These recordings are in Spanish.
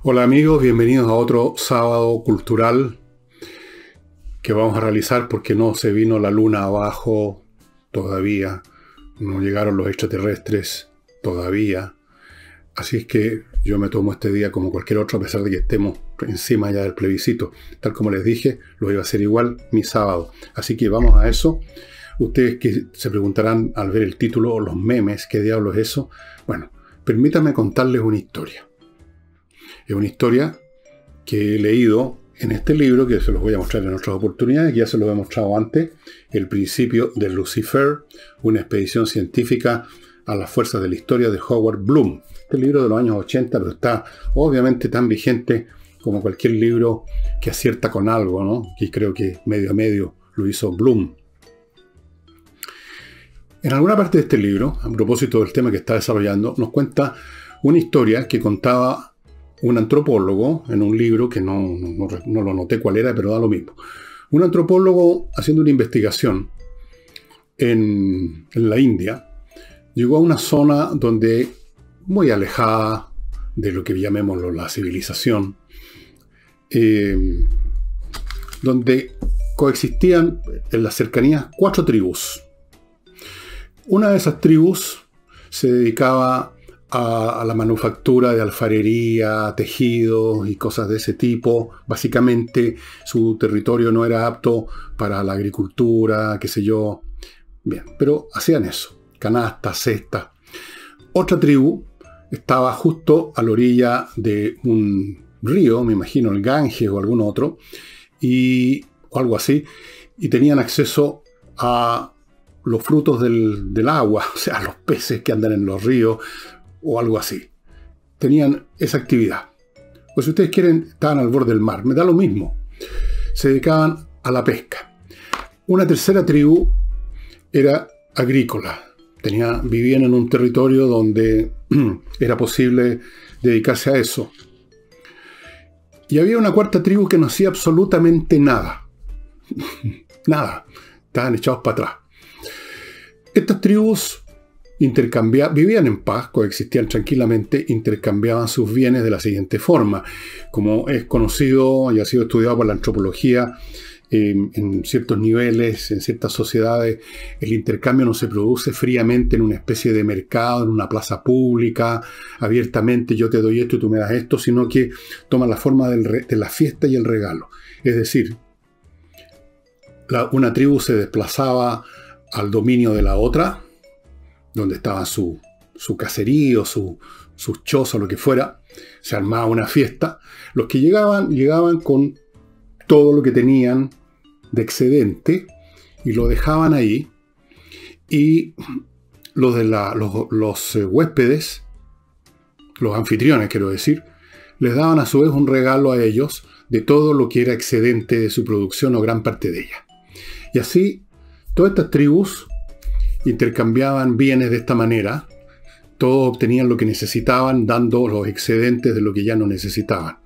Hola amigos, bienvenidos a otro sábado cultural que vamos a realizar porque no se vino la luna abajo todavía, no llegaron los extraterrestres todavía. Así es que yo me tomo este día como cualquier otro a pesar de que estemos encima ya del plebiscito. Tal como les dije, lo iba a hacer igual mi sábado. Así que vamos a eso. Ustedes que se preguntarán al ver el título o los memes, ¿qué diablos es eso? Bueno, permítanme contarles una historia. Es una historia que he leído en este libro, que se los voy a mostrar en otras oportunidades, que ya se los he mostrado antes, El principio de Lucifer, una expedición científica a las fuerzas de la historia de Howard Bloom. Este libro de los años 80, pero está obviamente tan vigente como cualquier libro que acierta con algo, ¿no? Y creo que medio a medio lo hizo Bloom. En alguna parte de este libro, a propósito del tema que está desarrollando, nos cuenta una historia que contaba un antropólogo en un libro que no lo noté cuál era, pero da lo mismo. Un antropólogo haciendo una investigación en la India llegó a una zona donde, muy alejada de lo que llamémoslo la civilización, donde coexistían en las cercanías 4 tribus. Una de esas tribus se dedicaba a la manufactura de alfarería, tejidos y cosas de ese tipo. Básicamente su territorio no era apto para la agricultura, qué sé yo. Bien, pero hacían eso, canastas, cestas. Otra tribu estaba justo a la orilla de un río, me imagino el Ganges o algún otro, o algo así, y tenían acceso a los frutos del agua, o sea, los peces que andan en los ríos, o algo así. Tenían esa actividad. Pues si ustedes quieren, estaban al borde del mar. Me da lo mismo. Se dedicaban a la pesca. Una tercera tribu era agrícola. Vivían en un territorio donde era posible dedicarse a eso. Y había una cuarta tribu que no hacía absolutamente nada. Nada. Estaban echados para atrás. Estas tribus vivían en paz, coexistían tranquilamente, intercambiaban sus bienes de la siguiente forma. Como es conocido y ha sido estudiado por la antropología, en ciertos niveles, en ciertas sociedades, el intercambio no se produce fríamente en una especie de mercado, en una plaza pública, abiertamente, yo te doy esto y tú me das esto, sino que toma la forma de la fiesta y el regalo. Es decir, una tribu se desplazaba al dominio de la otra, donde estaba su caserío, sus chozas, lo que fuera, se armaba una fiesta. Los que llegaban con todo lo que tenían de excedente y lo dejaban ahí, y los huéspedes, los anfitriones quiero decir, les daban a su vez un regalo a ellos de todo lo que era excedente de su producción o gran parte de ella. Y así, todas estas tribus intercambiaban bienes de esta manera. Todos obtenían lo que necesitaban, dando los excedentes de lo que ya no necesitaban.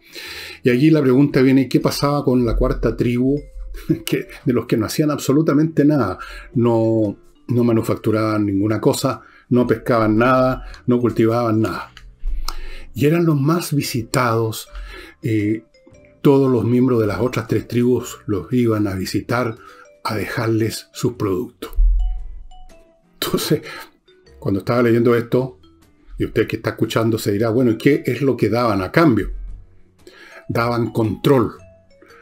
Y allí la pregunta viene, ¿qué pasaba con la cuarta tribu? De los que no hacían absolutamente nada. No manufacturaban ninguna cosa, no pescaban nada, no cultivaban nada. Y eran los más visitados. Todos los miembros de las otras 3 tribus los iban a visitar a dejarles sus productos. Entonces, cuando estaba leyendo esto, y usted que está escuchando se dirá, bueno, ¿qué es lo que daban a cambio? Daban control,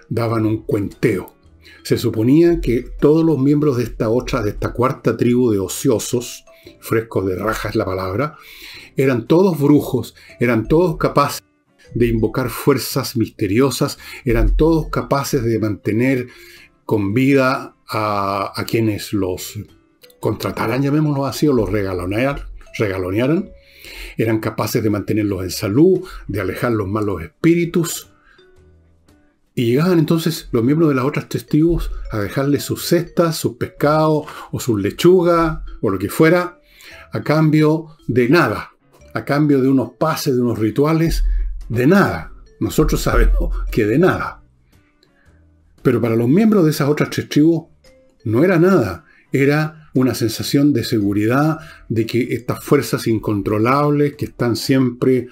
daban un cuenteo. Se suponía que todos los miembros de esta cuarta tribu de ociosos, frescos de raja es la palabra, eran todos brujos, eran todos capaces de invocar fuerzas misteriosas, eran todos capaces de mantener con vida a quienes los contrataran, llamémoslo así, o los regalonearan. Eran capaces de mantenerlos en salud, de alejar los malos espíritus. Y llegaban entonces los miembros de las otras 3 tribus a dejarles sus cestas, sus pescados, o sus lechugas, o lo que fuera, a cambio de nada. A cambio de unos pases, de unos rituales, de nada. Nosotros sabemos que de nada. Pero para los miembros de esas otras 3 tribus no era nada. Era una sensación de seguridad, de que estas fuerzas incontrolables que están siempre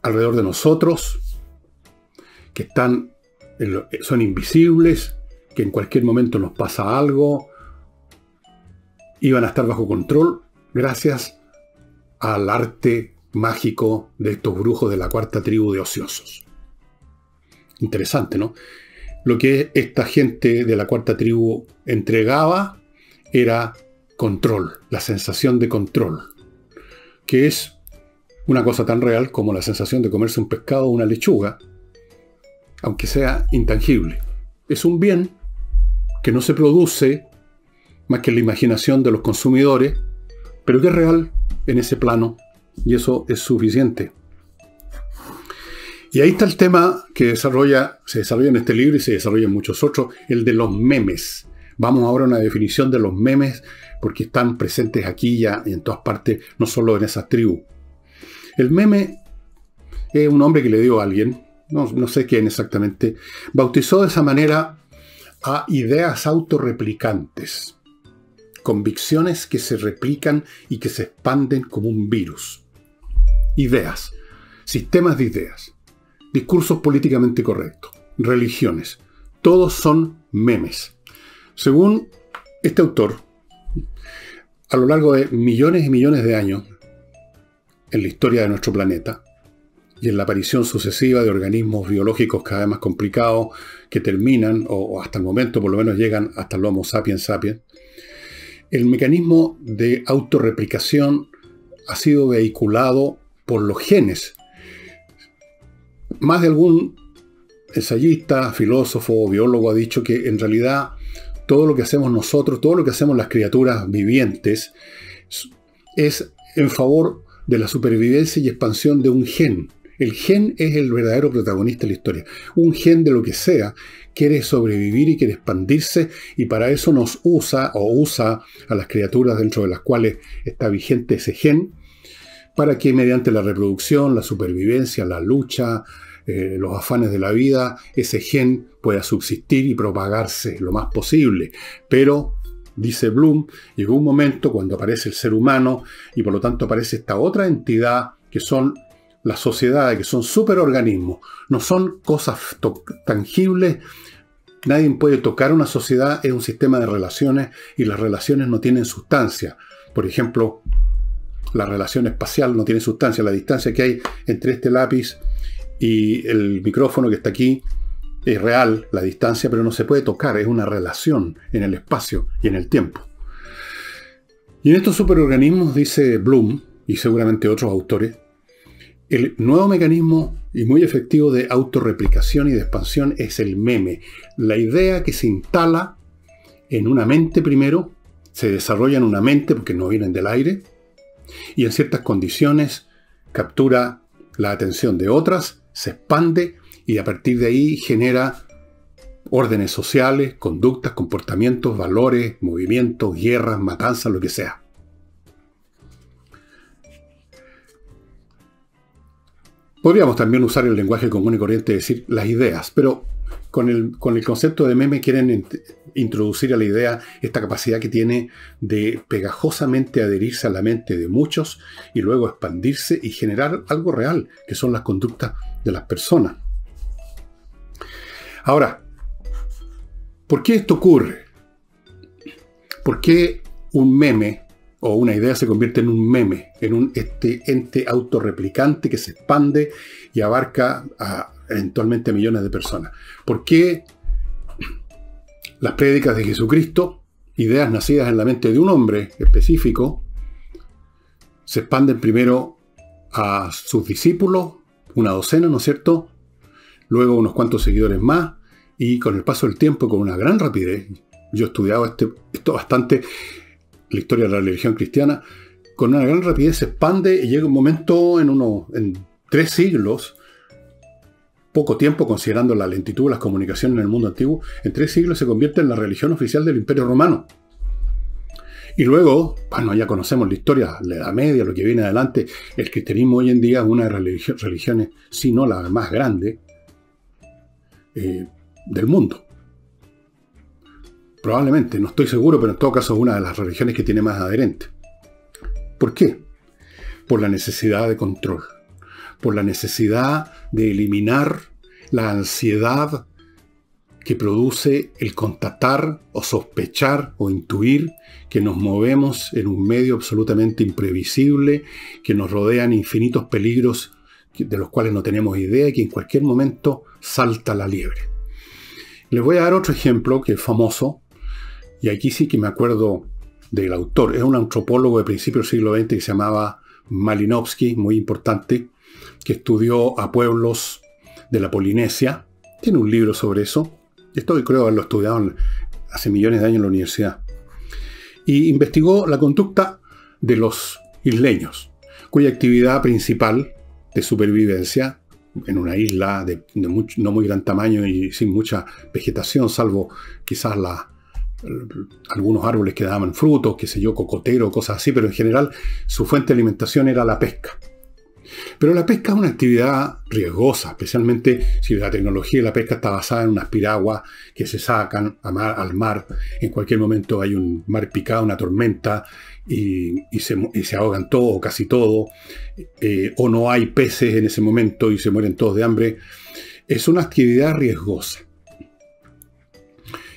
alrededor de nosotros, que son invisibles, que en cualquier momento nos pasa algo, iban a estar bajo control gracias al arte mágico de estos brujos de la cuarta tribu de ociosos. Interesante, ¿no? Lo que esta gente de la cuarta tribu entregaba era control, la sensación de control, que es una cosa tan real como la sensación de comerse un pescado o una lechuga, aunque sea intangible. Es un bien que no se produce más que en la imaginación de los consumidores, pero que es real en ese plano, y eso es suficiente. Y ahí está el tema que se desarrolla en este libro y se desarrolla en muchos otros, el de los memes. Vamos ahora a una definición de los memes, porque están presentes aquí ya y en todas partes, no solo en esas tribus. El meme es un nombre que le dio a alguien, no sé quién exactamente, bautizó de esa manera a ideas autorreplicantes, convicciones que se replican y que se expanden como un virus. Ideas, sistemas de ideas, discursos políticamente correctos, religiones, todos son memes. Según este autor, a lo largo de millones y millones de años, en la historia de nuestro planeta, y en la aparición sucesiva de organismos biológicos cada vez más complicados que terminan, o hasta el momento por lo menos llegan hasta el Homo sapiens sapiens, el mecanismo de autorreplicación ha sido vehiculado por los genes. Más de algún ensayista, filósofo, biólogo ha dicho que en realidad todo lo que hacemos nosotros, todo lo que hacemos las criaturas vivientes, es en favor de la supervivencia y expansión de un gen. El gen es el verdadero protagonista de la historia. Un gen de lo que sea quiere sobrevivir y quiere expandirse, y para eso nos usa a las criaturas dentro de las cuales está vigente ese gen, para que mediante la reproducción, la supervivencia, la lucha, los afanes de la vida, ese gen pueda subsistir y propagarse lo más posible. Pero, dice Bloom, llegó un momento cuando aparece el ser humano y por lo tanto aparece esta otra entidad que son las sociedades, que son superorganismos. No son cosas tangibles. Nadie puede tocar una sociedad, es un sistema de relaciones y las relaciones no tienen sustancia. Por ejemplo, la relación espacial no tiene sustancia. La distancia que hay entre este lápiz y el micrófono que está aquí es real, la distancia, pero no se puede tocar. Es una relación en el espacio y en el tiempo. Y en estos superorganismos, dice Bloom, y seguramente otros autores, el nuevo mecanismo y muy efectivo de autorreplicación y de expansión es el meme. La idea que se instala en una mente primero, se desarrolla en una mente porque no vienen del aire, y en ciertas condiciones captura la atención de otras, se expande y a partir de ahí genera órdenes sociales, conductas, comportamientos, valores, movimientos, guerras, matanzas, lo que sea. Podríamos también usar el lenguaje común y corriente y decir las ideas, pero con el concepto de meme quieren introducir a la idea esta capacidad que tiene de pegajosamente adherirse a la mente de muchos y luego expandirse y generar algo real, que son las conductas de las personas. Ahora, ¿por qué esto ocurre? ¿Por qué un meme o una idea se convierte en un meme, en este ente autorreplicante que se expande y abarca a eventualmente millones de personas? ¿Por qué las prédicas de Jesucristo, ideas nacidas en la mente de un hombre específico, se expanden primero a sus discípulos, una docena, ¿no es cierto? Luego unos cuantos seguidores más, y con el paso del tiempo, con una gran rapidez, yo he estudiado esto bastante, la historia de la religión cristiana, con una gran rapidez se expande y llega un momento en 3 siglos, poco tiempo considerando la lentitud de las comunicaciones en el mundo antiguo, en 3 siglos se convierte en la religión oficial del Imperio Romano. Y luego, bueno, ya conocemos la historia, la Edad Media, lo que viene adelante. El cristianismo hoy en día es una de las religiones, si no la más grande, del mundo. Probablemente, no estoy seguro, pero en todo caso es una de las religiones que tiene más adherentes. ¿Por qué? Por la necesidad de control. por la necesidad de eliminar la ansiedad que produce el constatar o sospechar o intuir que nos movemos en un medio absolutamente imprevisible, que nos rodean infinitos peligros de los cuales no tenemos idea y que en cualquier momento salta la liebre. Les voy a dar otro ejemplo que es famoso, y aquí sí que me acuerdo del autor. Es un antropólogo de principios del siglo XX que se llamaba Malinowski, muy importante, que estudió a pueblos de la Polinesia. Tiene un libro sobre eso. Esto creo haberlo estudiado hace millones de años en la universidad. Y investigó la conducta de los isleños, cuya actividad principal de supervivencia en una isla no muy gran tamaño y sin mucha vegetación, salvo quizás algunos árboles que daban frutos, qué sé yo, cocotero, cosas así, pero en general su fuente de alimentación era la pesca. Pero la pesca es una actividad riesgosa, especialmente si la tecnología de la pesca está basada en unas piraguas que se sacan al mar. En cualquier momento hay un mar picado, una tormenta, y se ahogan todo o casi todo, o no hay peces en ese momento y se mueren todos de hambre. Es una actividad riesgosa.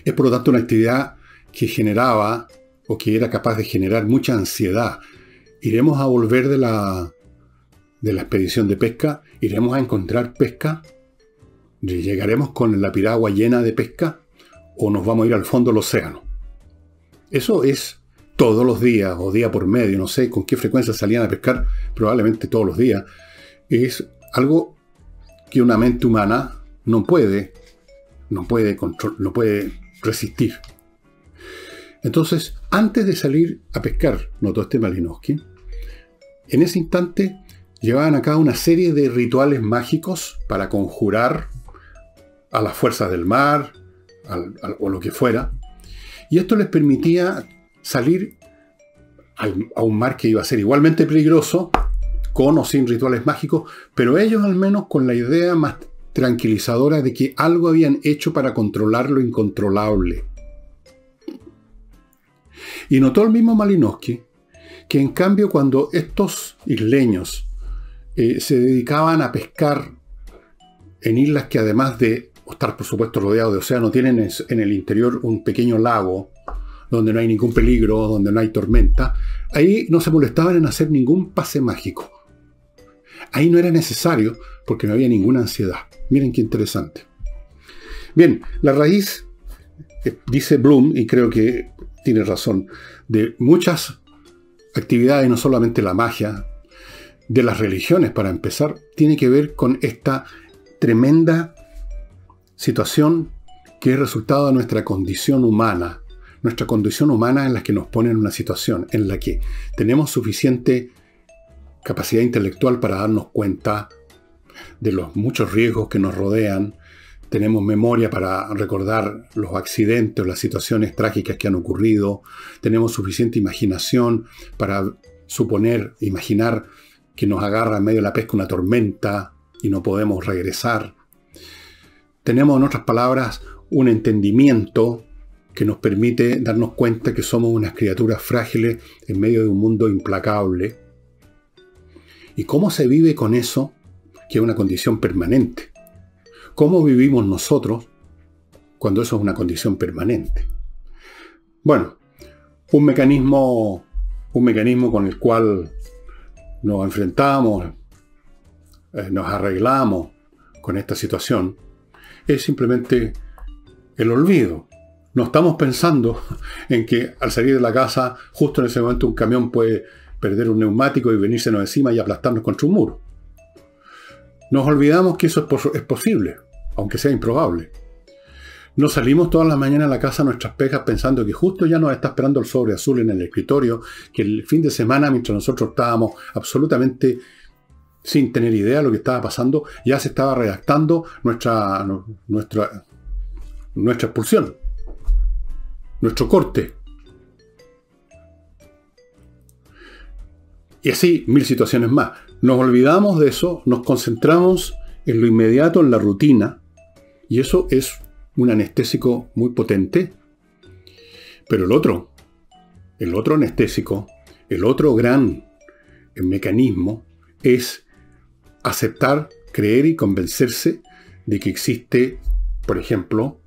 Es por lo tanto una actividad que generaba o que era capaz de generar mucha ansiedad. Iremos a volver de la expedición de pesca, iremos a encontrar pesca, llegaremos con la piragua llena de pesca o nos vamos a ir al fondo del océano. Eso es todos los días o día por medio, no sé con qué frecuencia salían a pescar, probablemente todos los días. Es algo que una mente humana no puede resistir. Entonces, antes de salir a pescar, notó este Malinowski, en ese instante llevaban a cabo una serie de rituales mágicos para conjurar a las fuerzas del mar, o lo que fuera, y esto les permitía salir a un mar que iba a ser igualmente peligroso, con o sin rituales mágicos, pero ellos al menos con la idea más tranquilizadora de que algo habían hecho para controlar lo incontrolable. Y notó el mismo Malinowski que en cambio cuando estos isleños se dedicaban a pescar en islas que además de estar por supuesto rodeados de océano, tienen en el interior un pequeño lago donde no hay ningún peligro, donde no hay tormenta, ahí no se molestaban en hacer ningún pase mágico. Ahí no era necesario porque no había ninguna ansiedad. Miren qué interesante. Bien, la raíz, dice Bloom, y creo que tiene razón, de muchas actividades, no solamente la magia, de las religiones para empezar, tiene que ver con esta tremenda situación que es resultado de nuestra condición humana en la que nos pone en una situación en la que tenemos suficiente capacidad intelectual para darnos cuenta de los muchos riesgos que nos rodean, tenemos memoria para recordar los accidentes o las situaciones trágicas que han ocurrido, tenemos suficiente imaginación para imaginar que nos agarra en medio de la pesca una tormenta y no podemos regresar. Tenemos, en otras palabras, un entendimiento que nos permite darnos cuenta que somos unas criaturas frágiles en medio de un mundo implacable. ¿Y cómo se vive con eso, que es una condición permanente? ¿Cómo vivimos nosotros cuando eso es una condición permanente? Bueno, un mecanismo con el cual nos enfrentamos, nos arreglamos con esta situación, es simplemente el olvido. No estamos pensando en que al salir de la casa, justo en ese momento un camión puede perder un neumático y venírsenos encima y aplastarnos contra un muro. Nos olvidamos que eso es posible, aunque sea improbable. No salimos todas las mañanas a la casa a nuestras pegas pensando que justo ya nos está esperando el sobre azul en el escritorio, que el fin de semana, mientras nosotros estábamos absolutamente sin tener idea de lo que estaba pasando, ya se estaba redactando nuestra expulsión, nuestro corte. Y así, mil situaciones más. Nos olvidamos de eso, nos concentramos en lo inmediato, en la rutina, y eso es un anestésico muy potente. Pero el otro anestésico, el otro gran mecanismo es aceptar, creer y convencerse de que existe, por ejemplo,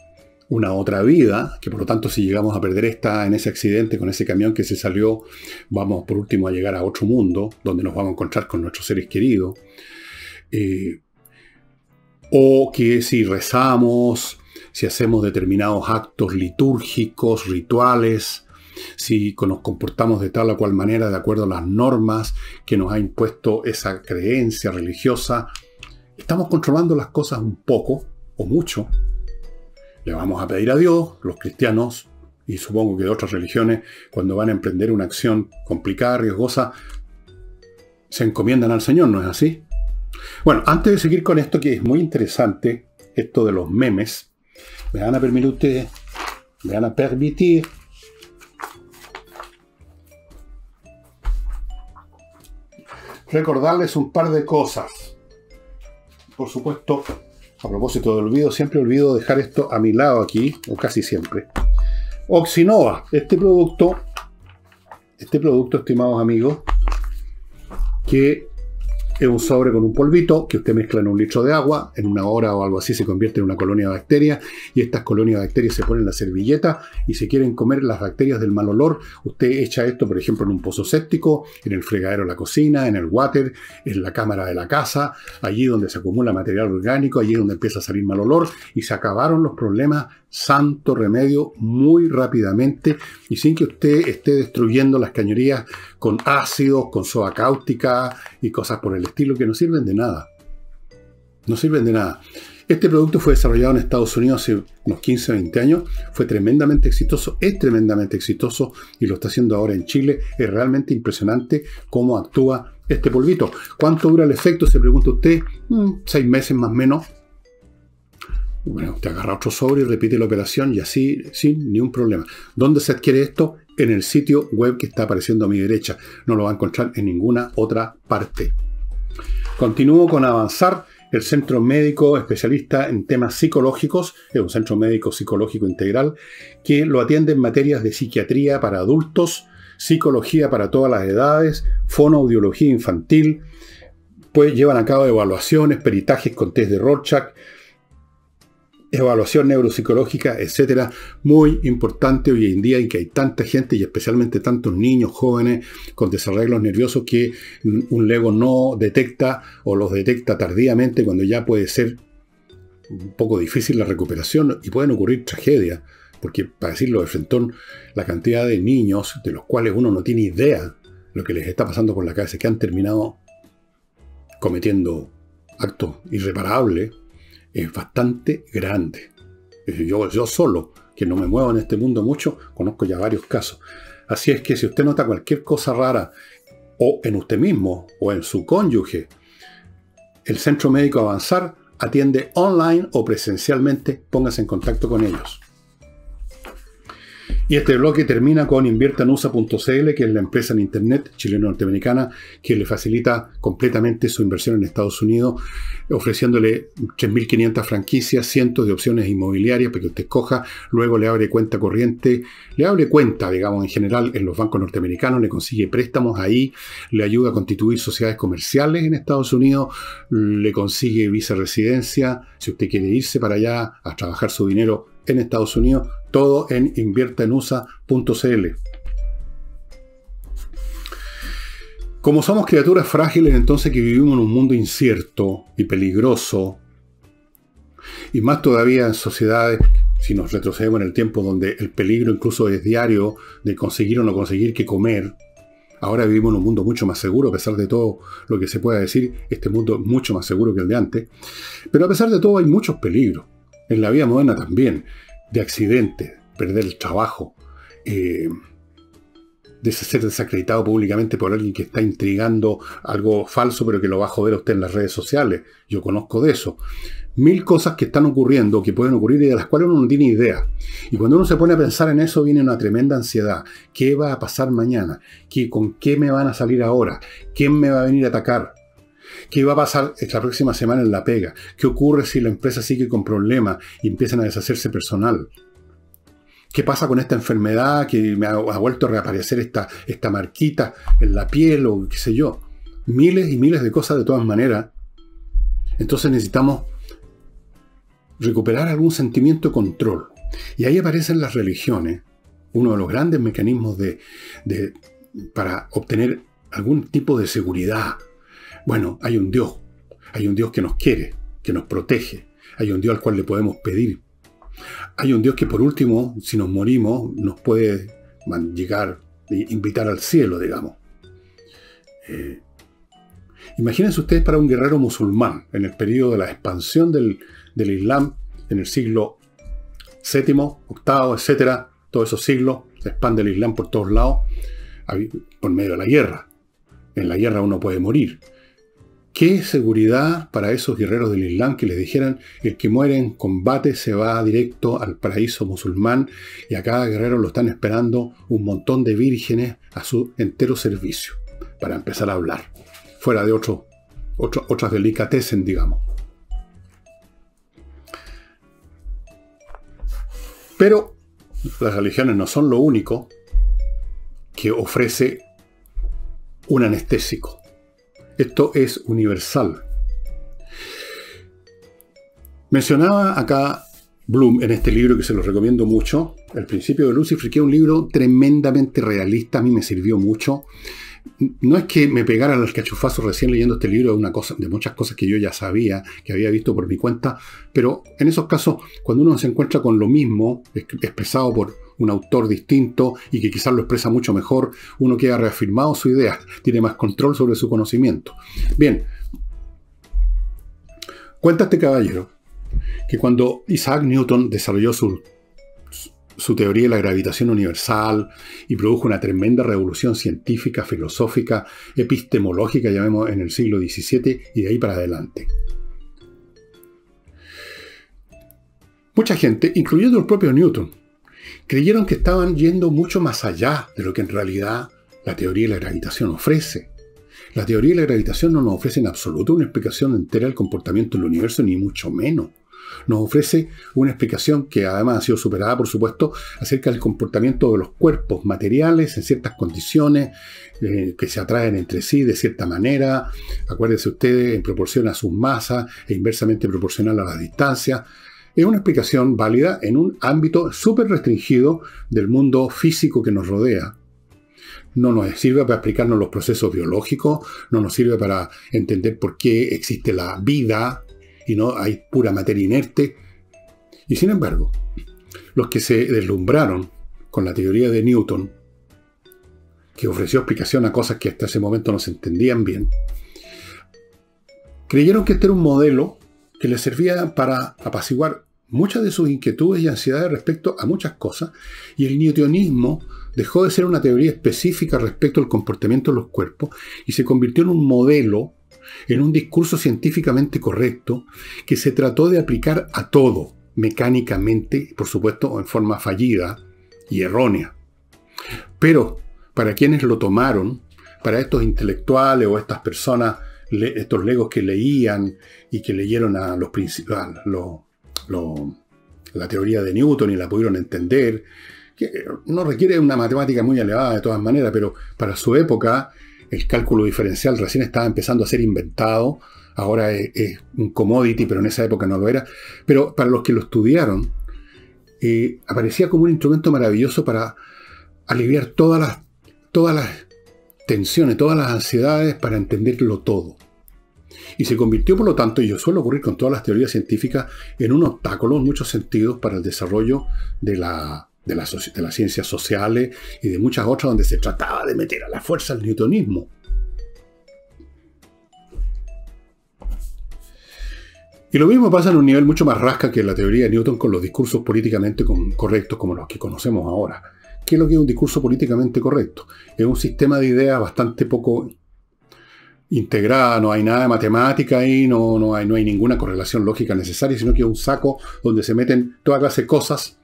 una otra vida, que por lo tanto si llegamos a perder esta en ese accidente con ese camión que se salió, vamos por último a llegar a otro mundo, donde nos vamos a encontrar con nuestros seres queridos. O que si rezamos, si hacemos determinados actos litúrgicos, rituales, si nos comportamos de tal o cual manera de acuerdo a las normas que nos ha impuesto esa creencia religiosa, estamos controlando las cosas un poco o mucho. Le vamos a pedir a Dios, los cristianos, y supongo que de otras religiones, cuando van a emprender una acción complicada, riesgosa, se encomiendan al Señor, ¿no es así? Bueno, antes de seguir con esto, que es muy interesante, esto de los memes, me van a permitir recordarles un par de cosas. Por supuesto, a propósito del olvido, siempre olvido dejar esto a mi lado aquí, o casi siempre. Oxinova, este producto, estimados amigos, que es un sobre con un polvito que usted mezcla en 1 litro de agua, en 1 hora o algo así se convierte en una colonia de bacterias, y estas colonias de bacterias se ponen en la servilleta, y si quieren comer las bacterias del mal olor, usted echa esto, por ejemplo, en un pozo séptico, en el fregadero de la cocina, en el water, en la cámara de la casa, allí donde se acumula material orgánico, allí donde empieza a salir mal olor, y se acabaron los problemas. Santo remedio, muy rápidamente, y sin que usted esté destruyendo las cañerías con ácidos, con soda cáustica y cosas por el estilo que no sirven de nada. No sirven de nada. Este producto fue desarrollado en Estados Unidos hace unos 15 o 20 años, fue tremendamente exitoso, es tremendamente exitoso, y lo está haciendo ahora en Chile. Es realmente impresionante cómo actúa este polvito. ¿Cuánto dura el efecto? Se pregunta usted. 6 meses más o menos. Bueno, usted agarra otro sobre y repite la operación, y así, sin ningún problema. ¿Dónde se adquiere esto? En el sitio web que está apareciendo a mi derecha. No lo va a encontrar en ninguna otra parte. Continúo con Avanzar, el centro médico especialista en temas psicológicos. Es un centro médico psicológico integral que lo atiende en materias de psiquiatría para adultos, psicología para todas las edades, fonoaudiología infantil. Pues llevan a cabo evaluaciones, peritajes con test de Rorschach, evaluación neuropsicológica, etcétera. Muy importante hoy en día en que hay tanta gente, y especialmente tantos niños jóvenes con desarreglos nerviosos que un Lego no detecta, o los detecta tardíamente, cuando ya puede ser un poco difícil la recuperación y pueden ocurrir tragedias. Porque, para decirlo de frentón, la cantidad de niños de los cuales uno no tiene idea lo que les está pasando por la cabeza, que han terminado cometiendo actos irreparables, es bastante grande. Yo solo, que no me muevo en este mundo mucho, conozco ya varios casos. Así es que si usted nota cualquier cosa rara, o en usted mismo, o en su cónyuge, el Centro Médico Avanzar atiende online o presencialmente. Póngase en contacto con ellos. Y este bloque termina con inviertanusa.cl, que es la empresa en internet chileno-norteamericana que le facilita completamente su inversión en Estados Unidos, ofreciéndole 3.500 franquicias, cientos de opciones inmobiliarias para que usted escoja. Luego le abre cuenta corriente, le abre cuenta, digamos, en general en los bancos norteamericanos, le consigue préstamos ahí, le ayuda a constituir sociedades comerciales en Estados Unidos, le consigue visa residencia, si usted quiere irse para allá a trabajar su dinero en Estados Unidos. Todo en inviertanusa.cl. Como somos criaturas frágiles, entonces, que vivimos en un mundo incierto y peligroso, y más todavía en sociedades, si nos retrocedemos en el tiempo, donde el peligro incluso es diario de conseguir o no conseguir qué comer. Ahora vivimos en un mundo mucho más seguro, a pesar de todo lo que se pueda decir. Este mundo es mucho más seguro que el de antes. Pero a pesar de todo hay muchos peligros. En la vida moderna también. De accidentes, perder el trabajo, de ser desacreditado públicamente por alguien que está intrigando algo falso, pero que lo va a joder a usted en las redes sociales. Yo conozco de eso. 1000 cosas que están ocurriendo, que pueden ocurrir y de las cuales uno no tiene idea. Y cuando uno se pone a pensar en eso, viene una tremenda ansiedad. ¿Qué va a pasar mañana? ¿Con qué me van a salir ahora? ¿Quién me va a venir a atacar? ¿Qué va a pasar la próxima semana en la pega? ¿Qué ocurre si la empresa sigue con problemas y empiezan a deshacerse personal? ¿Qué pasa con esta enfermedad que me ha vuelto a reaparecer esta marquita en la piel o qué sé yo? Miles y miles de cosas de todas maneras Entonces necesitamos recuperar algún sentimiento de control. Y ahí aparecen las religiones, uno de los grandes mecanismos para obtener algún tipo de seguridad. Bueno, hay un Dios que nos quiere, que nos protege, hay un Dios al cual le podemos pedir. Hay un Dios que por último, si nos morimos, nos puede llegar e invitar al cielo, digamos. Imagínense ustedes para un guerrero musulmán, en el periodo de la expansión del Islam, en el siglo VII, VIII, etcétera, todos esos siglos, se expande el Islam por todos lados, por medio de la guerra. En la guerra uno puede morir. ¿Qué seguridad para esos guerreros del Islam que les dijeran el que muere en combate se va directo al paraíso musulmán y a cada guerrero lo están esperando un montón de vírgenes a su entero servicio para empezar a hablar, fuera de otras delicatessen, digamos? Pero las religiones no son lo único que ofrece un anestésico. Esto es universal. Mencionaba acá Bloom en este libro que se lo recomiendo mucho, El principio de Lucifer, que es un libro tremendamente realista, a mí me sirvió mucho. No es que me pegara el cachufazo recién leyendo este libro de muchas cosas que yo ya sabía, que había visto por mi cuenta, pero en esos casos, cuando uno se encuentra con lo mismo, expresado por un autor distinto y que quizás lo expresa mucho mejor, uno queda reafirmado su idea, tiene más control sobre su conocimiento. Bien, cuenta este caballero que cuando Isaac Newton desarrolló su teoría de la gravitación universal y produjo una tremenda revolución científica, filosófica, epistemológica, llamemos en el siglo XVII y de ahí para adelante. Mucha gente, incluyendo el propio Newton, creyeron que estaban yendo mucho más allá de lo que en realidad la teoría de la gravitación ofrece. La teoría de la gravitación no nos ofrece en absoluto una explicación entera del comportamiento del universo, ni mucho menos. Nos ofrece una explicación que además ha sido superada, por supuesto, acerca del comportamiento de los cuerpos materiales en ciertas condiciones que se atraen entre sí de cierta manera. Acuérdense ustedes, en proporción a sus masas e inversamente proporcional a las distancias. Es una explicación válida en un ámbito súper restringido del mundo físico que nos rodea. No nos sirve para explicarnos los procesos biológicos, no nos sirve para entender por qué existe la vida y no hay pura materia inerte. Y sin embargo, los que se deslumbraron con la teoría de Newton, que ofreció explicación a cosas que hasta ese momento no se entendían bien, creyeron que este era un modelo que les servía para apaciguar muchas de sus inquietudes y ansiedades respecto a muchas cosas, y el newtonismo dejó de ser una teoría específica respecto al comportamiento de los cuerpos y se convirtió en un modelo, en un discurso científicamente correcto que se trató de aplicar a todo, mecánicamente, por supuesto, en forma fallida y errónea. Pero para quienes lo tomaron, para estos intelectuales o estas personas, estos legos que leían y que leyeron a la teoría de Newton y la pudieron entender, que no requiere una matemática muy elevada de todas maneras, pero para su época el cálculo diferencial recién estaba empezando a ser inventado. Ahora es un commodity, pero en esa época no lo era. Pero para los que lo estudiaron, aparecía como un instrumento maravilloso para aliviar todas las tensiones, todas las ansiedades, para entenderlo todo. Y se convirtió, por lo tanto, y suele ocurrir con todas las teorías científicas, en un obstáculo en muchos sentidos para el desarrollo de las ciencias sociales y de muchas otras donde se trataba de meter a la fuerza el newtonismo. Y lo mismo pasa en un nivel mucho más rasca que la teoría de Newton con los discursos políticamente correctos como los que conocemos ahora. ¿Qué es lo que es un discurso políticamente correcto? Es un sistema de ideas bastante poco integrada, no hay nada de matemática ahí, no hay ninguna correlación lógica necesaria, sino que es un saco donde se meten toda clase de cosas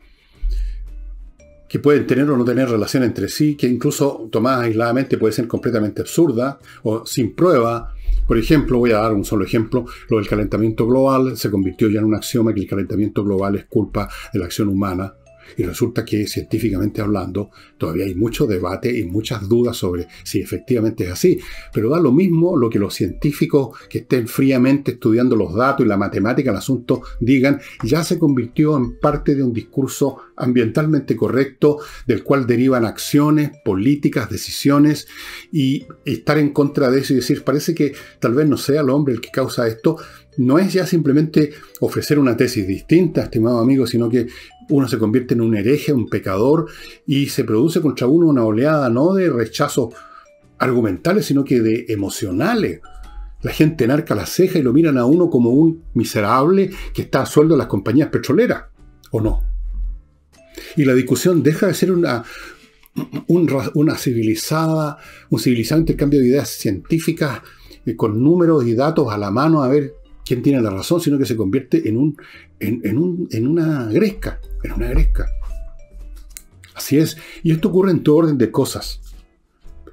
que pueden tener o no tener relación entre sí, que incluso tomadas aisladamente puede ser completamente absurda o sin prueba. Por ejemplo, voy a dar un solo ejemplo, lo del calentamiento global se convirtió ya en un axioma que el calentamiento global es culpa de la acción humana. Y resulta que, científicamente hablando, todavía hay mucho debate y muchas dudas sobre si efectivamente es así. Pero da lo mismo lo que los científicos que estén fríamente estudiando los datos y la matemática del asunto digan. Ya se convirtió en parte de un discurso ambientalmente correcto, del cual derivan acciones, políticas, decisiones, y estar en contra de eso y decir, parece que tal vez no sea el hombre el que causa esto. No es ya simplemente ofrecer una tesis distinta, estimado amigo, sino que uno se convierte en un hereje, un pecador, y se produce contra uno una oleada no de rechazos argumentales, sino que de emocionales. La gente enarca la ceja y lo miran a uno como un miserable que está a sueldo de las compañías petroleras, ¿o no? Y la discusión deja de ser un civilizado intercambio de ideas científicas con números y datos a la mano a ver quién tiene la razón, sino que se convierte en una gresca. Así es. Y esto ocurre en todo orden de cosas.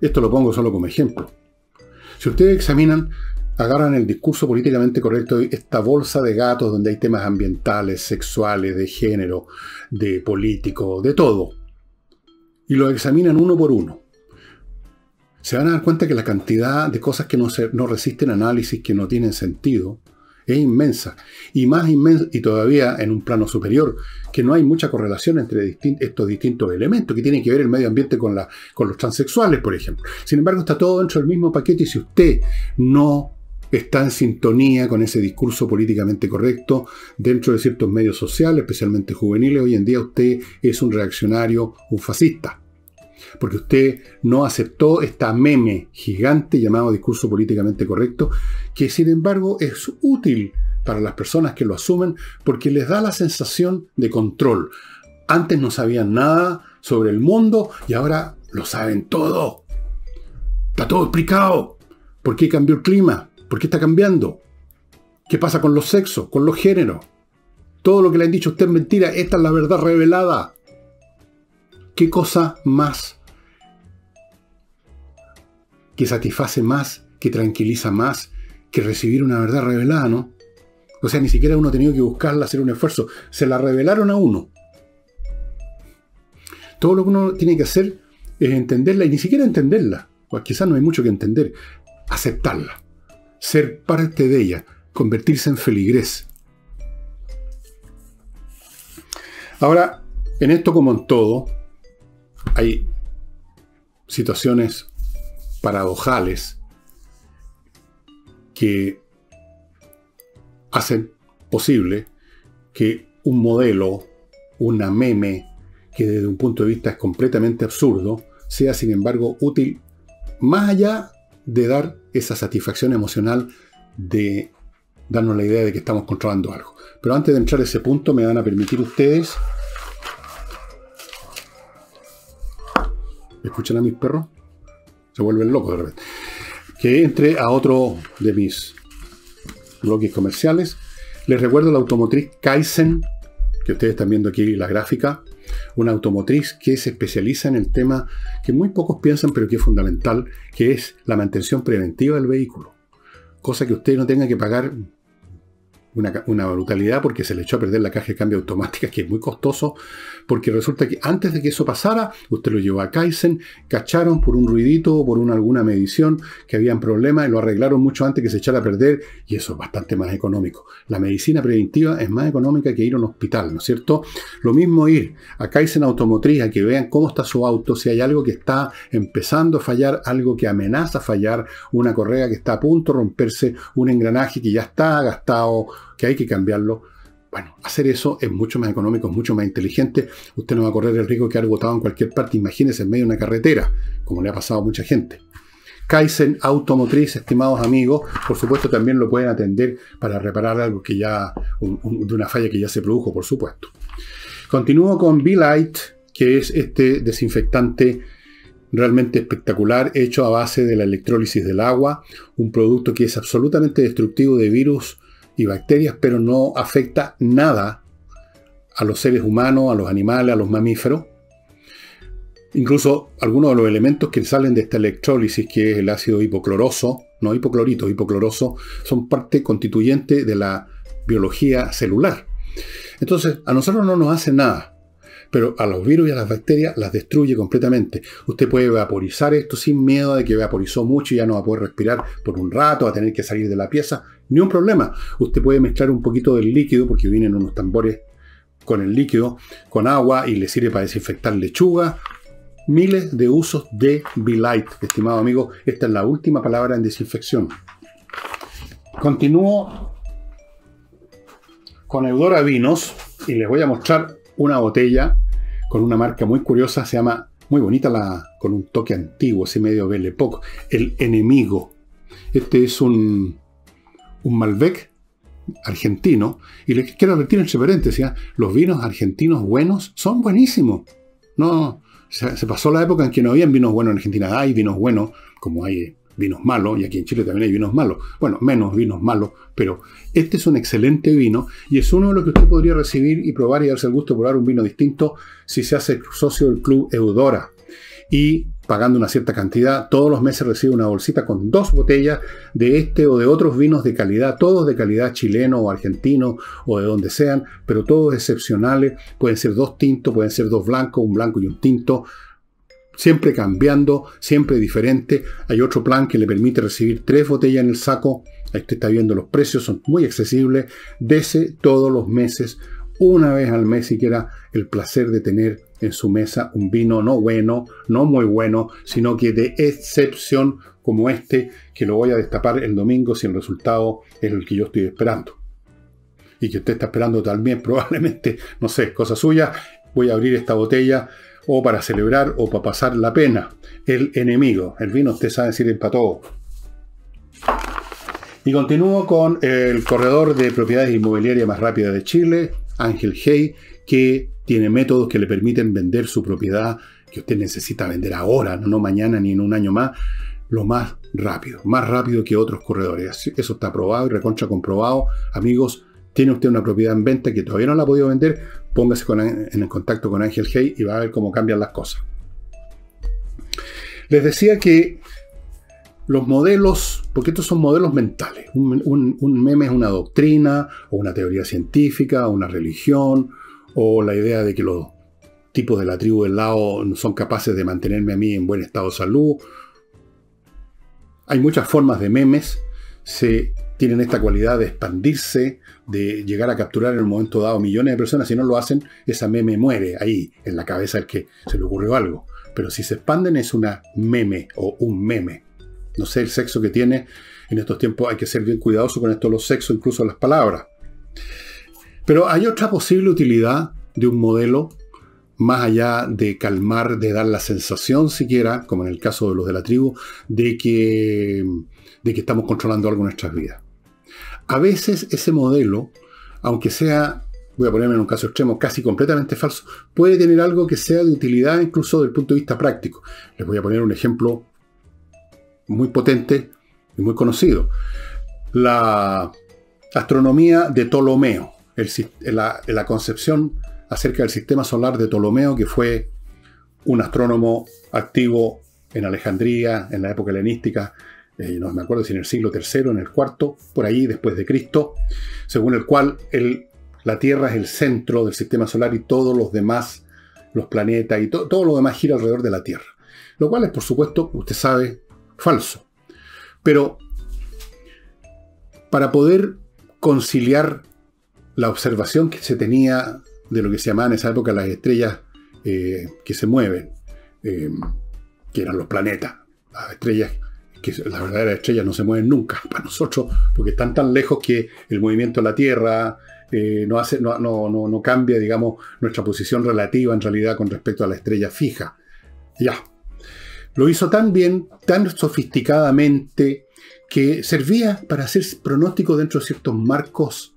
Esto lo pongo solo como ejemplo. Si ustedes examinan, agarran el discurso políticamente correcto, esta bolsa de gatos donde hay temas ambientales, sexuales, de género, de político, de todo, y lo examinan uno por uno, se van a dar cuenta que la cantidad de cosas que no resisten análisis, que no tienen sentido, es inmensa. Y más inmensa, y todavía en un plano superior, que no hay mucha correlación entre estos distintos elementos, que tienen que ver el medio ambiente con los transexuales, por ejemplo. Sin embargo, está todo dentro del mismo paquete, y si usted no está en sintonía con ese discurso políticamente correcto dentro de ciertos medios sociales, especialmente juveniles, hoy en día usted es un reaccionario, un fascista. Porque usted no aceptó esta meme gigante llamado discurso políticamente correcto, que sin embargo es útil para las personas que lo asumen porque les da la sensación de control. Antes no sabían nada sobre el mundo y ahora lo saben todo. Está todo explicado. ¿Por qué cambió el clima? ¿Por qué está cambiando? ¿Qué pasa con los sexos, con los géneros? Todo lo que le han dicho a usted es mentira. Esta es la verdad revelada. ¿Qué cosa más que satisface más, que tranquiliza más, que recibir una verdad revelada, ¿no? O sea, ni siquiera uno ha tenido que buscarla, hacer un esfuerzo. Se la revelaron a uno. Todo lo que uno tiene que hacer es entenderla, y ni siquiera entenderla, pues quizás no hay mucho que entender. Aceptarla. Ser parte de ella. Convertirse en feligrés. Ahora, en esto como en todo, hay situaciones paradojales que hacen posible que un modelo, una meme, que desde un punto de vista es completamente absurdo, sea sin embargo útil más allá de dar esa satisfacción emocional de darnos la idea de que estamos controlando algo. Pero antes de entrar a ese punto, me van a permitir ustedes... ¿Escuchan a mis perros? Se vuelven locos de repente. Que entre a otro de mis bloques comerciales. Les recuerdo la automotriz Kaizen, que ustedes están viendo aquí la gráfica. Una automotriz que se especializa en el tema que muy pocos piensan, pero que es fundamental, que es la mantención preventiva del vehículo. Cosa que usted no tenga que pagar una brutalidad porque se le echó a perder la caja de cambio automática, que es muy costoso, porque resulta que antes de que eso pasara, usted lo llevó a Kaizen, cacharon por un ruidito o por alguna medición que habían problemas y lo arreglaron mucho antes que se echara a perder, y eso es bastante más económico. La medicina preventiva es más económica que ir a un hospital, ¿no es cierto? Lo mismo ir a Kaizen Automotriz a que vean cómo está su auto, si hay algo que está empezando a fallar, algo que amenaza a fallar, una correa que está a punto de romperse, un engranaje que ya está gastado, que hay que cambiarlo. Bueno, hacer eso es mucho más económico, es mucho más inteligente. Usted no va a correr el riesgo de quedar botado en cualquier parte. Imagínese en medio de una carretera, como le ha pasado a mucha gente. Kaizen Automotriz, estimados amigos, por supuesto también lo pueden atender para reparar algo que ya, de una falla que ya se produjo, por supuesto. Continúo con B-Light, que es este desinfectante realmente espectacular, hecho a base de la electrólisis del agua, un producto que es absolutamente destructivo de virus y bacterias, pero no afecta nada a los seres humanos, a los animales, a los mamíferos. Incluso algunos de los elementos que salen de esta electrólisis, que es el ácido hipocloroso, no hipoclorito, hipocloroso, son parte constituyente de la biología celular. Entonces, a nosotros no nos hace nada, pero a los virus y a las bacterias las destruye completamente. Usted puede vaporizar esto sin miedo de que vaporizó mucho y ya no va a poder respirar por un rato, va a tener que salir de la pieza. Ni un problema. Usted puede mezclar un poquito del líquido, porque vienen unos tambores con el líquido, con agua, y le sirve para desinfectar lechuga. Miles de usos de V-Lite, estimado amigo. Esta es la última palabra en desinfección. Continúo con Eudora Vinos y les voy a mostrar una botella con una marca muy curiosa. Se llama, muy bonita, con un toque antiguo, ese medio Belle Époque, El Enemigo. Este es un Malbec argentino, y les quiero advertir entre paréntesis, los vinos argentinos buenos son buenísimos. No, se pasó la época en que no habían vinos buenos en Argentina. Hay vinos buenos, como hay vinos malos, y aquí en Chile también hay vinos malos. Bueno, menos vinos malos, pero este es un excelente vino, y es uno de los que usted podría recibir y probar y darse el gusto de probar un vino distinto si se hace socio del Club Eudora. Y pagando una cierta cantidad, todos los meses recibe una bolsita con 2 botellas de este o de otros vinos de calidad, todos de calidad chileno o argentino o de donde sean, pero todos excepcionales. Pueden ser 2 tintos, pueden ser 2 blancos, un blanco y un tinto, siempre cambiando, siempre diferente. Hay otro plan que le permite recibir 3 botellas en el saco. Ahí usted está viendo los precios, son muy accesibles. Dese todos los meses, una vez al mes siquiera, el placer de tener en su mesa un vino no bueno, no muy bueno, sino que de excepción como este, que lo voy a destapar el domingo si el resultado es el que yo estoy esperando. Y que usted está esperando también, probablemente, no sé, cosa suya. Voy a abrir esta botella o para celebrar o para pasar la pena. El Enemigo. El vino, usted sabe, sirve para todo. Y continúo con el corredor de propiedades inmobiliarias más rápida de Chile, Ángel Hey, que tiene métodos que le permiten vender su propiedad que usted necesita vender ahora, no mañana ni en un año más, lo más rápido que otros corredores. Eso está probado y recontra comprobado. Amigos, tiene usted una propiedad en venta que todavía no la ha podido vender, póngase en contacto con Ángel Hey y va a ver cómo cambian las cosas. Les decía que los modelos, porque estos son modelos mentales, un meme es una doctrina, o una teoría científica, o una religión, o la idea de que los tipos de la tribu del lado no son capaces de mantenerme a mí en buen estado de salud. Hay muchas formas de memes, tienen esta cualidad de expandirse, de llegar a capturar en un momento dado millones de personas. Si no lo hacen, esa meme muere ahí, en la cabeza del que se le ocurrió algo. Pero si se expanden es una meme o un meme. No sé el sexo que tiene. En estos tiempos hay que ser bien cuidadoso con esto, los sexos, incluso las palabras. Pero hay otra posible utilidad de un modelo, más allá de calmar, de dar la sensación siquiera, como en el caso de los de la tribu, de que estamos controlando algo en nuestras vidas. A veces ese modelo, aunque sea, voy a ponerme en un caso extremo, casi completamente falso, puede tener algo que sea de utilidad incluso desde el punto de vista práctico. Les voy a poner un ejemplo muy potente y muy conocido. La astronomía de Ptolomeo, la concepción acerca del sistema solar de Ptolomeo, que fue un astrónomo activo en Alejandría, en la época helenística, no me acuerdo si en el siglo III, en el IV, por ahí después de Cristo, según el cual la Tierra es el centro del sistema solar y todos los demás, los planetas y todo lo demás gira alrededor de la Tierra. Lo cual es, por supuesto, usted sabe, falso. Pero para poder conciliar la observación que se tenía de lo que se llamaban en esa época las estrellas que se mueven, que eran los planetas, las estrellas, que las verdaderas estrellas no se mueven nunca para nosotros, porque están tan lejos que el movimiento de la Tierra no cambia, digamos, nuestra posición relativa en realidad con respecto a la estrella fija. Ya. Lo hizo tan bien, tan sofisticadamente, que servía para hacer pronósticos dentro de ciertos marcos,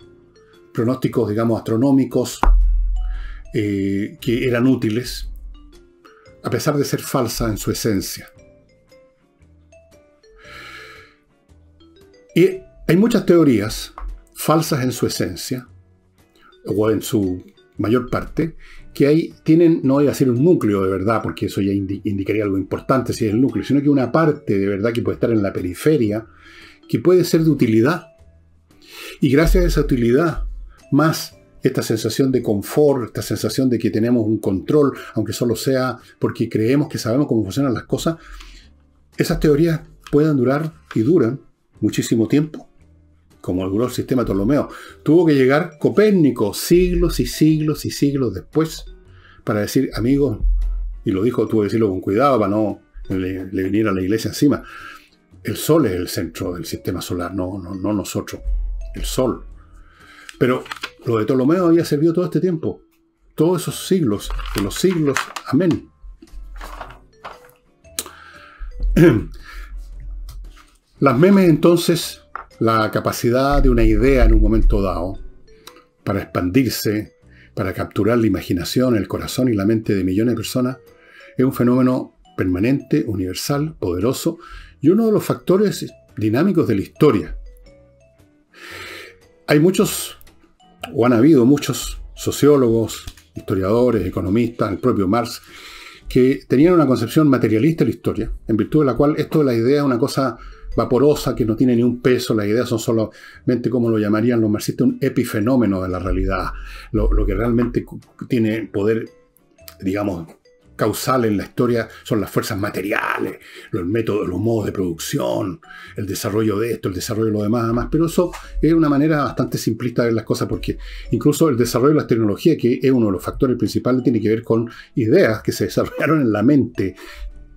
pronósticos, digamos, astronómicos, que eran útiles, a pesar de ser falsa en su esencia. Y hay muchas teorías falsas en su esencia, o en su mayor parte, que tienen, no voy a decir un núcleo de verdad, porque eso ya indicaría algo importante si es el núcleo, sino que una parte de verdad que puede estar en la periferia, que puede ser de utilidad. Y gracias a esa utilidad, más esta sensación de confort, esta sensación de que tenemos un control, aunque solo sea porque creemos que sabemos cómo funcionan las cosas, esas teorías pueden durar y duran muchísimo tiempo, como duró el sistema Ptolomeo. Tuvo que llegar Copérnico siglos y siglos y siglos después para decir, amigos, y lo dijo, tuvo que decirlo con cuidado para no le viniera la iglesia encima, el Sol es el centro del sistema solar, no nosotros, el Sol. Pero lo de Ptolomeo había servido todo este tiempo, todos esos siglos, de los siglos, amén. Las memes, entonces, la capacidad de una idea en un momento dado para expandirse, para capturar la imaginación, el corazón y la mente de millones de personas, es un fenómeno permanente, universal, poderoso y uno de los factores dinámicos de la historia. Hay muchos, o han habido muchos sociólogos, historiadores, economistas, el propio Marx, que tenían una concepción materialista de la historia, en virtud de la cual esto de la idea es una cosa vaporosa, que no tiene ni un peso, las ideas son solamente, como lo llamarían los marxistas, un epifenómeno de la realidad, lo que realmente tiene poder, digamos, causal en la historia son las fuerzas materiales, los métodos, los modos de producción, el desarrollo de esto, el desarrollo de lo demás, además. Pero eso es una manera bastante simplista de ver las cosas, porque incluso el desarrollo de las tecnologías, que es uno de los factores principales, tiene que ver con ideas que se desarrollaron en la mente,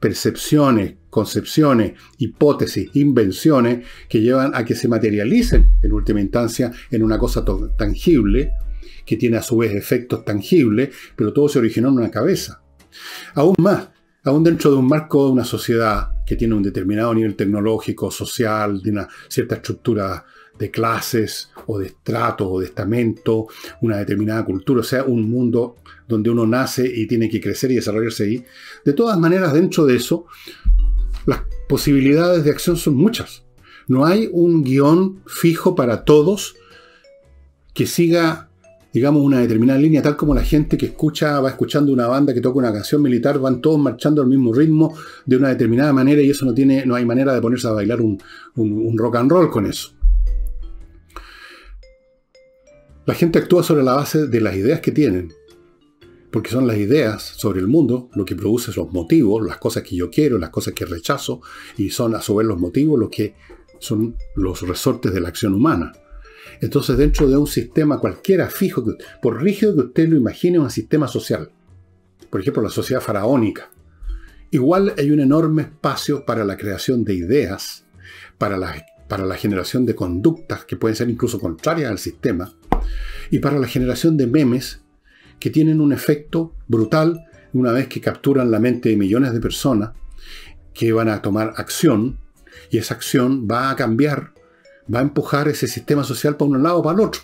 percepciones, concepciones, hipótesis, invenciones que llevan a que se materialicen en última instancia en una cosa tangible, que tiene a su vez efectos tangibles, pero todo se originó en una cabeza. Aún más, aún dentro de un marco de una sociedad que tiene un determinado nivel tecnológico, social, de una cierta estructura de clases o de estratos o de estamento, una determinada cultura, o sea, un mundo donde uno nace y tiene que crecer y desarrollarse ahí. De todas maneras, dentro de eso, las posibilidades de acción son muchas. No hay un guión fijo para todos que siga, digamos, una determinada línea, tal como la gente que va escuchando una banda que toca una canción militar, van todos marchando al mismo ritmo de una determinada manera, y eso no hay manera de ponerse a bailar un rock and roll con eso. La gente actúa sobre la base de las ideas que tienen, porque son las ideas sobre el mundo lo que produce los motivos, las cosas que yo quiero, las cosas que rechazo, y son a su vez los motivos los que son los resortes de la acción humana. Entonces, dentro de un sistema cualquiera fijo, por rígido que usted lo imagine, un sistema social, por ejemplo, la sociedad faraónica, igual hay un enorme espacio para la creación de ideas, para la generación de conductas que pueden ser incluso contrarias al sistema, y para la generación de memes que tienen un efecto brutal una vez que capturan la mente de millones de personas que van a tomar acción, y esa acción va a cambiar, va a empujar ese sistema social para un lado o para el otro.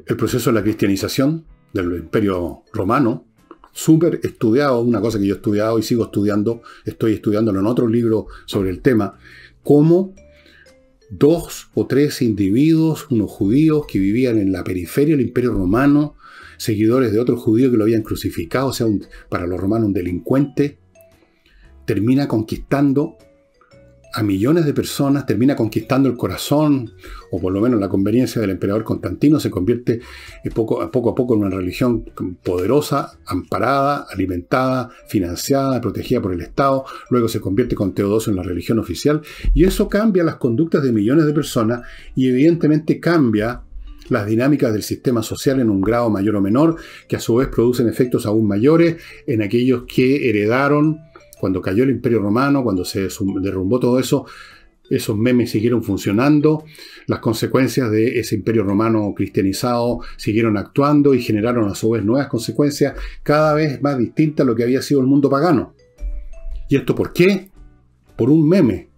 El proceso de la cristianización del Imperio Romano, súper estudiado, una cosa que yo he estudiado y sigo estudiando, estoy estudiándolo en otro libro sobre el tema, cómo 2 o 3 individuos, unos judíos que vivían en la periferia del Imperio Romano, seguidores de otro judío que lo habían crucificado, o sea, para los romanos un delincuente, termina conquistando a millones de personas, termina conquistando el corazón, o por lo menos la conveniencia del emperador Constantino, se convierte poco a poco en una religión poderosa, amparada, alimentada, financiada, protegida por el Estado. Luego se convierte con Teodosio en la religión oficial, y eso cambia las conductas de millones de personas y evidentemente cambia las dinámicas del sistema social en un grado mayor o menor, que a su vez producen efectos aún mayores en aquellos que heredaron. Cuando cayó el Imperio Romano, cuando se derrumbó todo eso, esos memes siguieron funcionando, las consecuencias de ese Imperio Romano cristianizado siguieron actuando y generaron a su vez nuevas consecuencias cada vez más distintas a lo que había sido el mundo pagano. ¿Y esto por qué? Por un meme.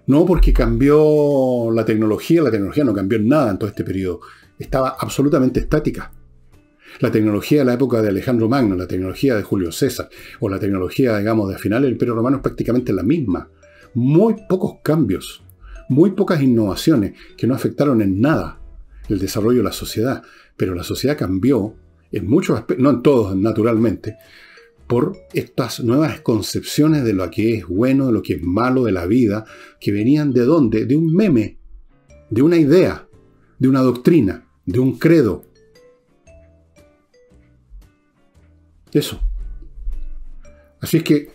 No porque cambió la tecnología no cambió en nada en todo este periodo, estaba absolutamente estática. La tecnología de la época de Alejandro Magno, la tecnología de Julio César, o la tecnología, digamos, de final del Imperio Romano es prácticamente la misma. Muy pocos cambios, muy pocas innovaciones que no afectaron en nada el desarrollo de la sociedad. Pero la sociedad cambió en muchos aspectos, no en todos naturalmente, por estas nuevas concepciones de lo que es bueno, de lo que es malo de la vida, que venían ¿de dónde? De un meme, de una idea. de una doctrina, de un credo. Eso. Así es que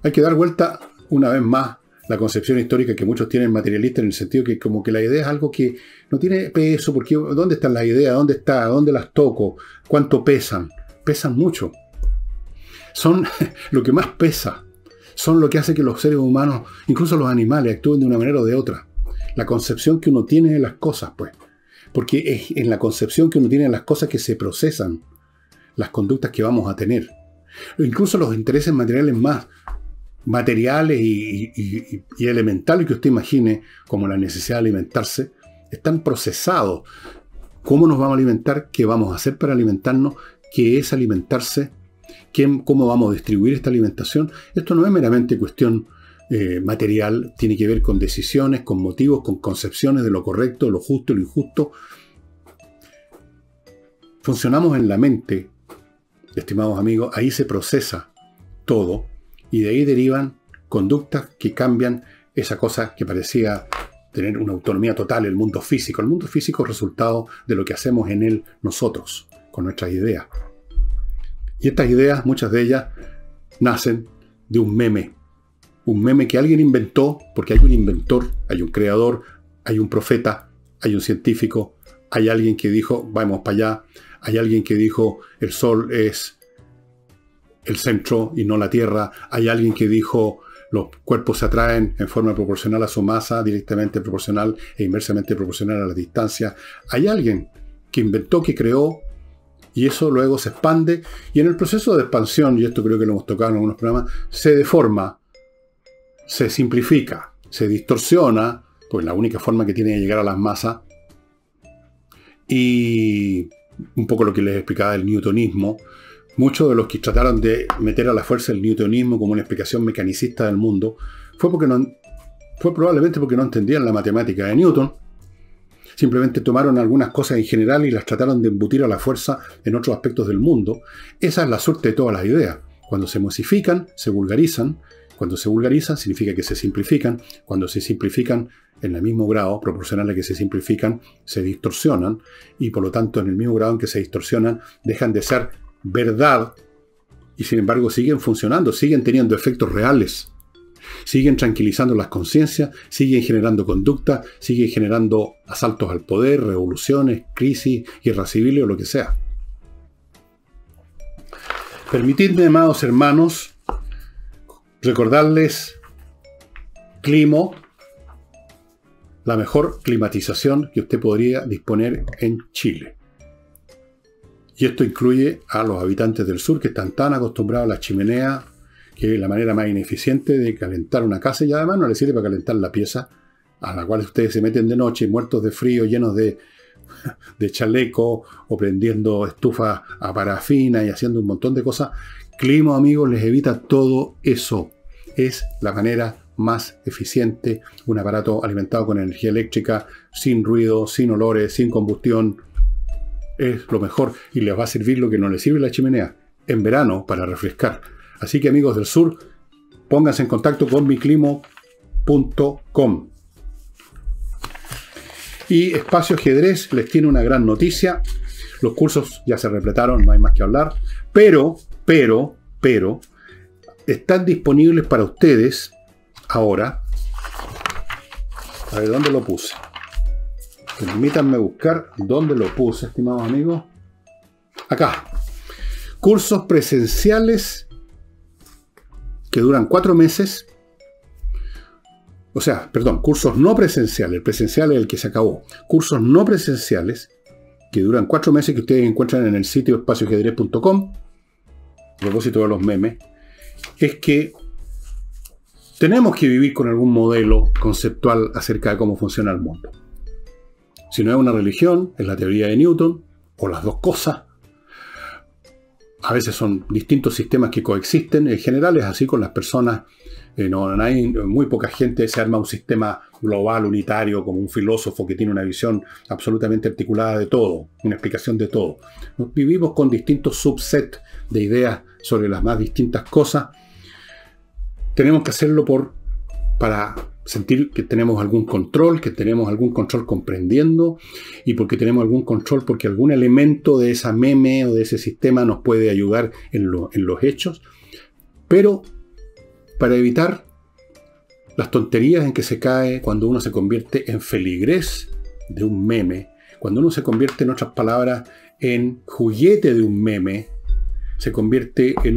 hay que dar vuelta una vez más la concepción histórica que muchos tienen materialista, en el sentido que como que la idea es algo que no tiene peso, porque ¿dónde están las ideas? ¿Dónde está? ¿Dónde las toco? ¿Cuánto pesan? Pesan mucho. Son lo que más pesa. Son lo que hace que los seres humanos, incluso los animales, actúen de una manera o de otra. La concepción que uno tiene de las cosas, pues. Porque es en la concepción que uno tiene de las cosas que se procesan las conductas que vamos a tener. Incluso los intereses materiales más materiales y elementales que usted imagine, como la necesidad de alimentarse, están procesados. ¿Cómo nos vamos a alimentar? ¿Qué vamos a hacer para alimentarnos? ¿Qué es alimentarse? ¿Cómo vamos a distribuir esta alimentación? Esto no es meramente cuestión material, tiene que ver con decisiones, con motivos, con concepciones de lo correcto, de lo justo y lo injusto. Funcionamos en la mente, estimados amigos, ahí se procesa todo y de ahí derivan conductas que cambian esa cosa que parecía tener una autonomía total, el mundo físico. El mundo físico es resultado de lo que hacemos en él nosotros, con nuestras ideas. Y estas ideas, muchas de ellas, nacen de un meme. Un meme que alguien inventó, porque hay un inventor, hay un creador, hay un profeta, hay un científico, hay alguien que dijo, vamos para allá, hay alguien que dijo, el sol es el centro y no la Tierra, hay alguien que dijo, los cuerpos se atraen en forma proporcional a su masa, directamente proporcional e inversamente proporcional a la distancia. Hay alguien que inventó, que creó, y eso luego se expande, y en el proceso de expansión, y esto creo que lo hemos tocado en algunos programas, se deforma, se simplifica, se distorsiona, pues la única forma que tiene de llegar a las masas, y un poco lo que les explicaba del newtonismo. Muchos de los que trataron de meter a la fuerza el newtonismo como una explicación mecanicista del mundo, fue probablemente porque no entendían la matemática de Newton. Simplemente tomaron algunas cosas en general y las trataron de embutir a la fuerza en otros aspectos del mundo. Esa es la suerte de todas las ideas. Cuando se masifican, se vulgarizan. Cuando se vulgarizan, significa que se simplifican. Cuando se simplifican en el mismo grado, proporcional a que se simplifican, se distorsionan. Y por lo tanto, en el mismo grado en que se distorsionan, dejan de ser verdad. Y sin embargo, siguen funcionando, siguen teniendo efectos reales. Siguen tranquilizando las conciencias, siguen generando conducta, siguen generando asaltos al poder, revoluciones, crisis, guerra civil o lo que sea. Permitidme, amados hermanos, recordarles Climo, la mejor climatización que usted podría disponer en Chile. Y esto incluye a los habitantes del sur que están tan acostumbrados a las chimeneas, que es la manera más ineficiente de calentar una casa, y además no les sirve para calentar la pieza a la cual ustedes se meten de noche, muertos de frío, llenos de chaleco, o prendiendo estufas a parafina y haciendo un montón de cosas. Climo, amigos, les evita todo eso. Es la manera más eficiente, un aparato alimentado con energía eléctrica, sin ruido, sin olores, sin combustión. Es lo mejor y les va a servir lo que no les sirve la chimenea, en verano, para refrescar. Así que, amigos del sur, pónganse en contacto con miclimo.com. Y Espacio Ajedrez les tiene una gran noticia. Los cursos ya se repletaron, no hay más que hablar. Pero, están disponibles para ustedes ahora. A ver, ¿dónde lo puse? Permítanme buscar dónde lo puse, estimados amigos. Acá. Cursos presenciales que duran 4 meses. O sea, perdón, cursos no presenciales. El presencial es el que se acabó. Cursos no presenciales que duran 4 meses, que ustedes encuentran en el sitio espacioajedrez.com. A propósito de los memes, es que tenemos que vivir con algún modelo conceptual acerca de cómo funciona el mundo. Si no es una religión, es la teoría de Newton, o las dos cosas. A veces son distintos sistemas que coexisten. En general es así con las personas. No hay muy poca gente se arma un sistema global, unitario, como un filósofo que tiene una visión absolutamente articulada de todo, una explicación de todo. Nos vivimos con distintos subsets de ideas sobre las más distintas cosas. Tenemos que hacerlo para sentir que tenemos algún control, comprendiendo, y porque tenemos algún control porque algún elemento de esa meme o de ese sistema nos puede ayudar en los hechos, pero para evitar las tonterías en que se cae cuando uno se convierte en feligrés de un meme, cuando uno se convierte, en otras palabras, en juguete de un meme, se convierte en un